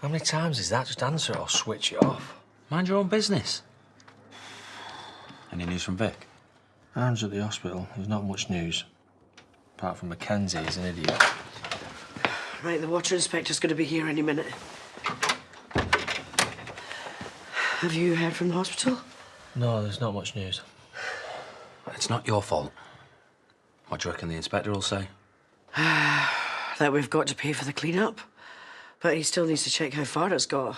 How many times is that? Just answer it or switch it off. Mind your own business. Any news from Vic? Aaron's at the hospital. There's not much news. Apart from Mackenzie, he's an idiot. Right, the water inspector's going to be here any minute. Have you heard from the hospital? No, there's not much news. It's not your fault. What do you reckon the inspector will say? That we've got to pay for the clean-up. But he still needs to check how far it's got.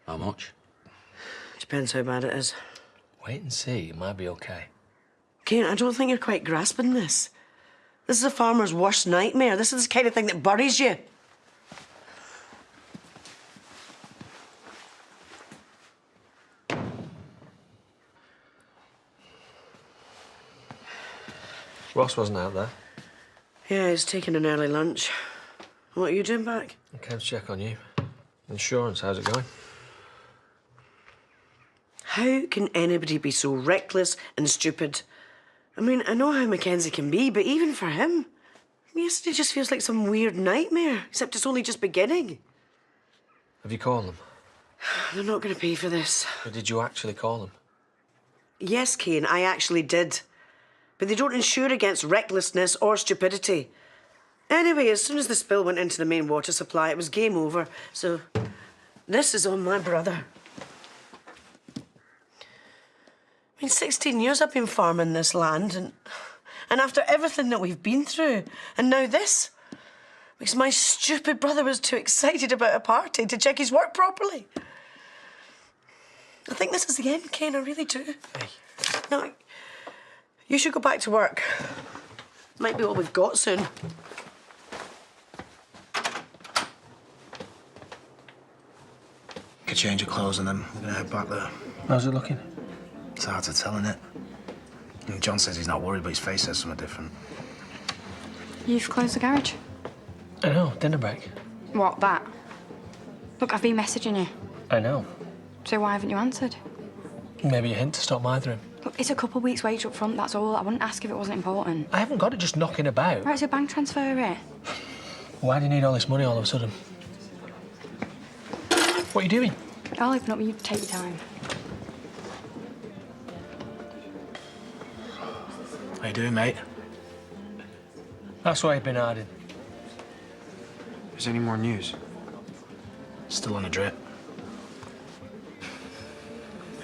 How much? Depends how bad it is. Wait and see. It might be okay. Cain, I don't think you're quite grasping this. This is a farmer's worst nightmare. This is the kind of thing that buries you. Ross wasn't out there. Yeah, he's taking an early lunch. What are you doing back? I came to check on you. Insurance, how's it going? How can anybody be so reckless and stupid? I mean, I know how Mackenzie can be, but even for him, yesterday just feels like some weird nightmare, except it's only just beginning. Have you called them? They're not going to pay for this. Or did you actually call them? Yes, Cain, I actually did. But they don't insure against recklessness or stupidity. Anyway, as soon as the spill went into the main water supply, it was game over. So, this is on my brother. I mean, 16 years I've been farming this land, and after everything that we've been through, and now this, because my stupid brother was too excited about a party to check his work properly. I think this is the end, Cain, I really do. Hey. No, you should go back to work. Might be all we've got soon. Could change your clothes and then we're gonna head back there. How's it looking? It's hard to tell, innit? I mean, John says he's not worried, but his face says something different. You've closed the garage? I know, dinner break. What, that? Look, I've been messaging you. I know. So why haven't you answered? Maybe a hint to stop mithering. Look, it's a couple of weeks' wage up front, that's all. I wouldn't ask if it wasn't important. I haven't got it just knocking about. Right, so bank transfer it. Why do you need all this money all of a sudden? What are you doing? I'll open up, you take your time. How you doing, mate? That's why you've been hiding. Is there any more news? Still on a drip.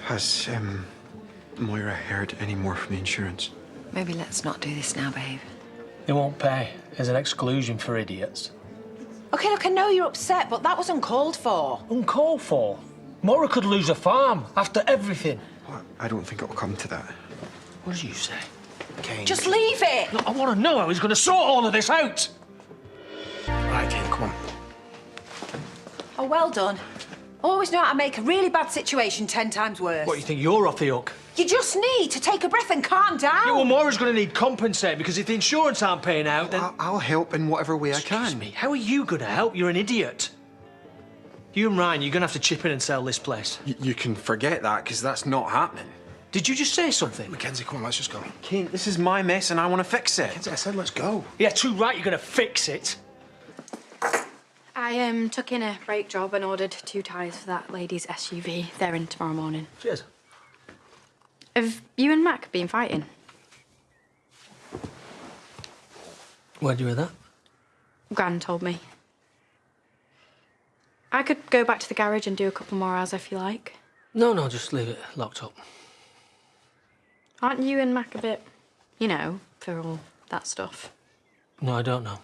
Has, Moira heard any more from the insurance? Maybe let's not do this now, babe. They won't pay. There's an exclusion for idiots. OK, look, I know you're upset, but that was uncalled for. Uncalled for? Moira could lose a farm after everything. Well, I don't think it'll come to that. What did you say? Cain. Just leave it! No, I want to know how he's going to sort all of this out. Right, Cain, come on. Oh, well done. Always know how to make a really bad situation 10 times worse. What, you think you're off the hook? You just need to take a breath and calm down. Yeah, well, Moira's going to need compensating because if the insurance aren't paying out, then... I'll help in whatever way I can. Excuse me, how are you going to help? You're an idiot. You and Ryan, you're going to have to chip in and sell this place. You can forget that, because that's not happening. Did you just say something? Mackenzie, come on, let's just go. Cain, this is my mess and I want to fix it. Mackenzie, I said let's go. Yeah, too right, you're going to fix it. I took in a brake job and ordered 2 tyres for that lady's SUV. They're in tomorrow morning. Cheers. Have you and Mac been fighting? Why'd you hear that? Gran told me. I could go back to the garage and do a couple more hours if you like. No, just leave it locked up. Aren't you and Mac a bit, you know, for all that stuff? No, I don't know.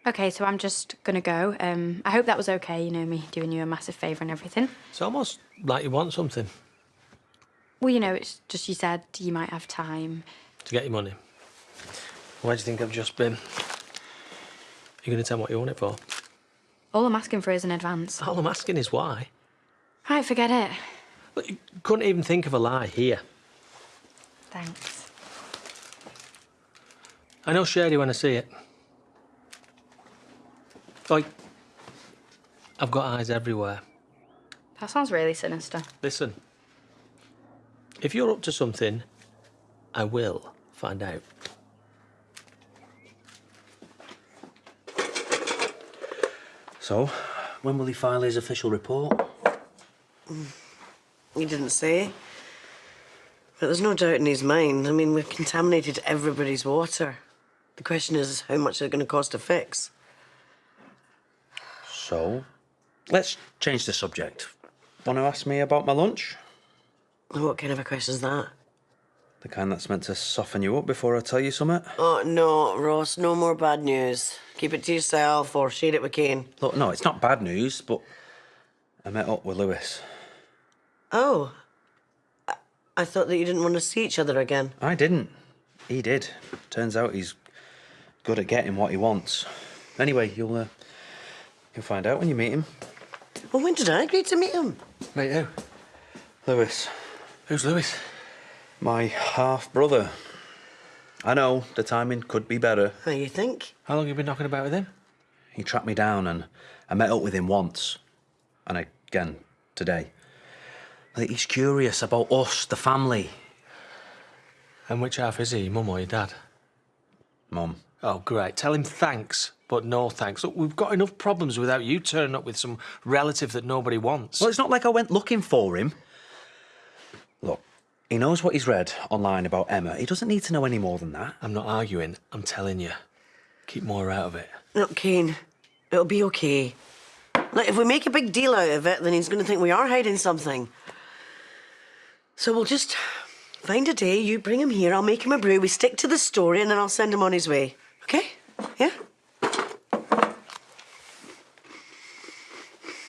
OK, so I'm just gonna go. I hope that was OK, you know, me doing you a massive favour and everything. It's almost like you want something. Well, you know, it's just you said you might have time. To get your money. Why do you think I've just been? You're going to tell me what you want it for? All I'm asking for is an advance. All I'm asking is why. Right, forget it. Look, you couldn't even think of a lie here. Thanks. I know shady when I see it. Like, I've got eyes everywhere. That sounds really sinister. Listen, if you're up to something, I will find out. So, when will he file his official report? He didn't say. But there's no doubt in his mind. I mean, we've contaminated everybody's water. The question is how much it's going to cost to fix. So, let's change the subject. Want to ask me about my lunch? What kind of a question's that? The kind that's meant to soften you up before I tell you something? Oh, no, Ross, no more bad news. Keep it to yourself or share it with Cain. Look, no, it's not bad news, but I met up with Lewis. Oh. I thought that you didn't want to see each other again. I didn't. He did. Turns out he's good at getting what he wants. Anyway, you'll find out when you meet him. Well, when did I agree to meet him? Mate, who? Lewis. Who's Lewis? My half-brother. I know, the timing could be better. How you think? How long have you been knocking about with him? He tracked me down and I met up with him once. And again, today. Like, he's curious about us, the family. And which half is he, Mum or your dad? Mum. Oh, great. Tell him thanks, but no thanks. Look, we've got enough problems without you turning up with some relative that nobody wants. Well, it's not like I went looking for him. Look, he knows what he's read online about Emma. He doesn't need to know any more than that. I'm not arguing. I'm telling you. Keep Moira out of it. Look, Cain, it'll be okay. Like, if we make a big deal out of it, then he's going to think we are hiding something. So we'll just find a day, you bring him here, I'll make him a brew, we stick to the story, and then I'll send him on his way. Okay? Yeah?